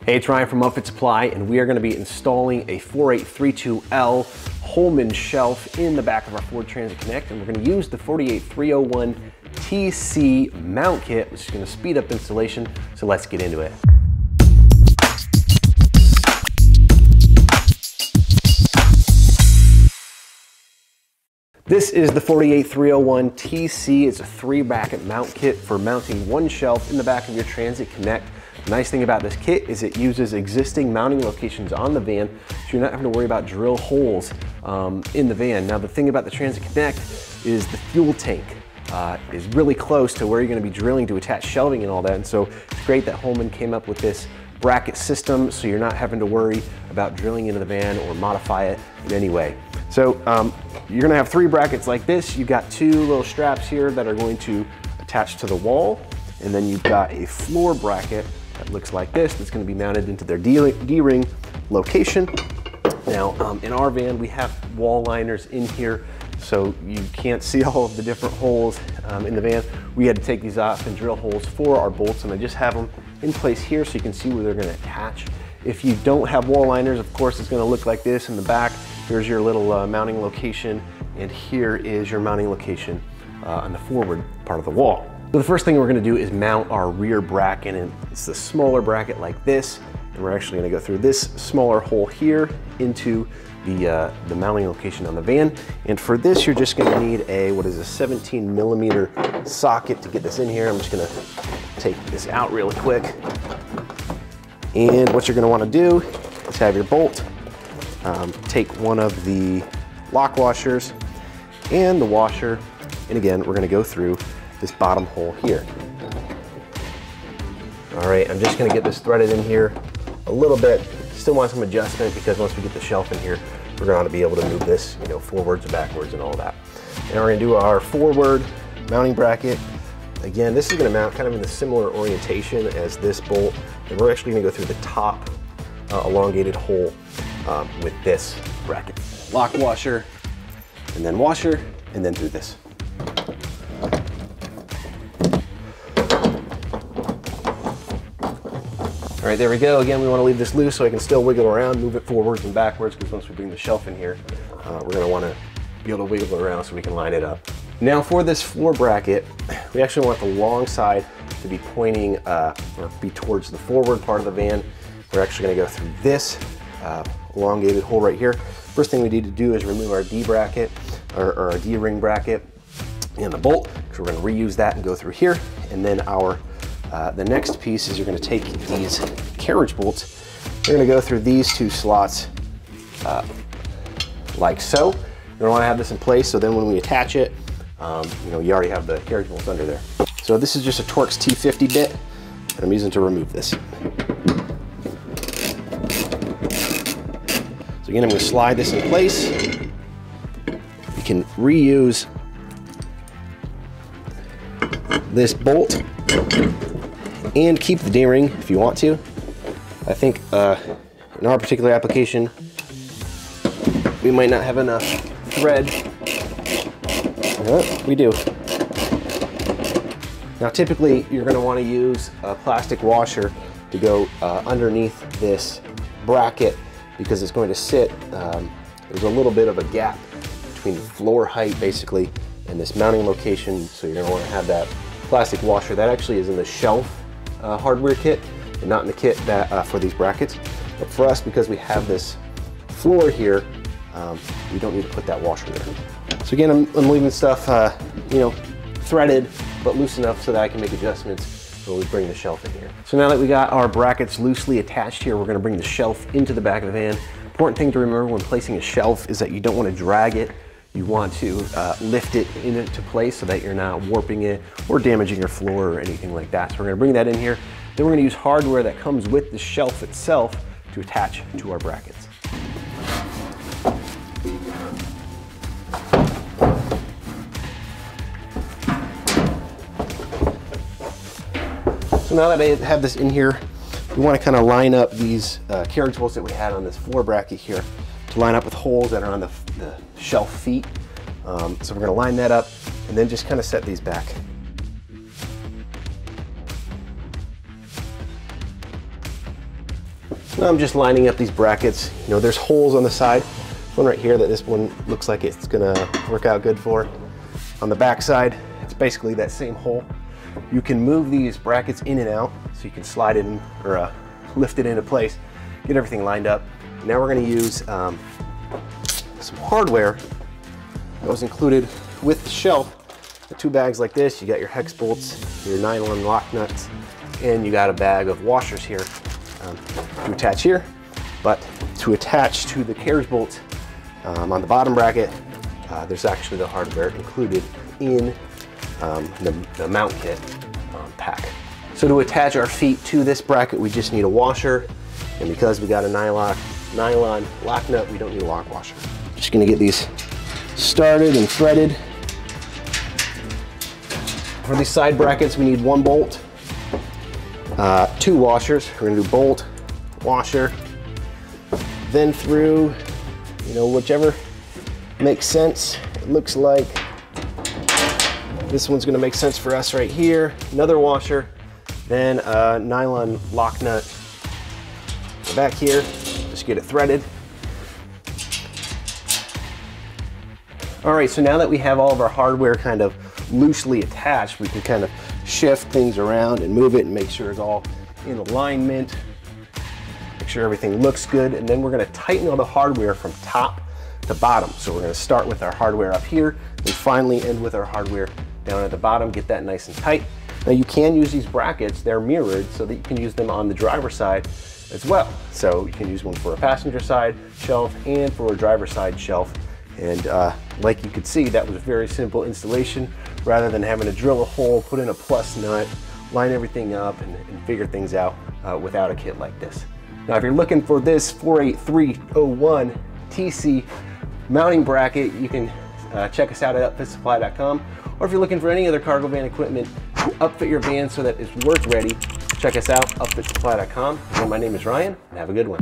Hey, it's Ryan from Upfit Supply, and we are going to be installing a 4832L Holman shelf in the back of our Ford Transit Connect, and we're going to use the 48301 TC mount kit, which is going to speed up installation, so let's get into it. This is the 48301 TC. It's a 3-bracket mount kit for mounting one shelf in the back of your Transit Connect. The nice thing about this kit is it uses existing mounting locations on the van, so you're not having to worry about drill holes in the van. Now, the thing about the Transit Connect is the fuel tank is really close to where you're going to be drilling to attach shelving and all that, and so it's great that Holman came up with this bracket system so you're not having to worry about drilling into the van or modify it in any way. So you're going to have 3 brackets like this. You've got 2 little straps here that are going to attach to the wall, and then you've got a floor bracket that looks like this that's going to be mounted into their D-ring location. Now, in our van, we have wall liners in here, so you can't see all of the different holes in the van. We had to take these off and drill holes for our bolts, and I just have them in place here so you can see where they're going to attach. If you don't have wall liners, of course, it's going to look like this in the back. Here's your little mounting location, and here is your mounting location on the forward part of the wall. So the first thing we're going to do is mount our rear bracket, and it's the smaller bracket like this, and we're actually going to go through this smaller hole here into the mounting location on the van. And for this, you're just going to need a 17mm socket to get this in here. I'm just going to take this out really quick. And what you're going to want to do is have your bolt, take one of the lock washers and the washer, and again, we're going to go through this bottom hole here. All right, I'm just going to get this threaded in here a little bit. Still want some adjustment because once we get the shelf in here, we're going to be able to move this, forwards and backwards and all that. And we're going to do our forward mounting bracket. Again, this is going to mount kind of in the similar orientation as this bolt, and we're actually going to go through the top elongated hole with this bracket. Lock washer, and then through this. All right, there we go. Again, we want to leave this loose so I can still wiggle around, move it forwards and backwards, because once we bring the shelf in here, we're going to want to be able to wiggle it around so we can line it up. Now for this floor bracket, we actually want the long side to be pointing or be towards the forward part of the van. We're actually going to go through this elongated hole right here. First thing we need to do is remove our D bracket or our D-ring bracket and the bolt, because we're going to reuse that and go through here. And then the next piece is you're going to take these carriage bolts. You're going to go through these 2 slots like so. You're going to want to have this in place so then when we attach it, you already have the carriage bolts under there. So this is just a Torx T50 bit that I'm using to remove this. So again, I'm going to slide this in place. You can reuse this bolt and keep the D-ring if you want to. I think in our particular application, we might not have enough thread. We do. Now typically you're going to want to use a plastic washer to go underneath this bracket, because it's going to sit, there's a little bit of a gap between the floor height basically and this mounting location, so you're going to want to have that plastic washer. That actually is in the shelf hardware kit and not in the kit that for these brackets. But for us, because we have this floor here, we don't need to put that washer there. So again, I'm leaving stuff threaded but loose enough so that I can make adjustments when we bring the shelf in here. So now that we got our brackets loosely attached here, we're going to bring the shelf into the back of the van. Important thing to remember when placing a shelf is that you don't want to drag it. You want to lift it into place so that you're not warping it or damaging your floor or anything like that. So we're going to bring that in here. Then we're going to use hardware that comes with the shelf itself to attach to our brackets. So now that I have this in here, we want to kind of line up these carriage bolts that we had on this floor bracket here to line up with holes that are on the shelf feet. So we're going to line that up and then just kind of set these back. So I'm just lining up these brackets. You know, there's holes on the side. One right here that this one looks like it's gonna work out good for. On the back side, it's basically that same hole. You can move these brackets in and out, so you can slide it in or lift it into place, get everything lined up. Now we're gonna use some hardware that was included with the shelf. The 2 bags like this, you got your hex bolts, your nylon lock nuts, and you got a bag of washers here to attach here. But to attach to the carriage bolts on the bottom bracket, there's actually the hardware included in the mount kit pack. So to attach our feet to this bracket, we just need a washer. And because we got a nylon lock nut, we don't need a lock washer. Just gonna get these started and threaded. For these side brackets, we need 1 bolt, 2 washers. We're gonna do bolt, washer, then through, you know, whichever makes sense. It looks like this one's gonna make sense for us right here. Another washer, then a nylon lock nut. Back here, just get it threaded. All right, so now that we have all of our hardware kind of loosely attached, we can kind of shift things around and move it and make sure it's all in alignment, make sure everything looks good, and then we're gonna tighten all the hardware from top to bottom. So we're gonna start with our hardware up here and finally end with our hardware down at the bottom, get that nice and tight. Now you can use these brackets, they're mirrored so that you can use them on the driver's side as well. So you can use one for a passenger side shelf and for a driver's side shelf. And like you could see, that was a very simple installation rather than having to drill a hole, put in a plus nut, line everything up and figure things out without a kit like this. Now, if you're looking for this 48301 TC mounting bracket, you can check us out at upfitsupply.com. Or if you're looking for any other cargo van equipment to upfit your van so that it's work ready, check us out, upfitsupply.com. Again, my name is Ryan, and have a good one.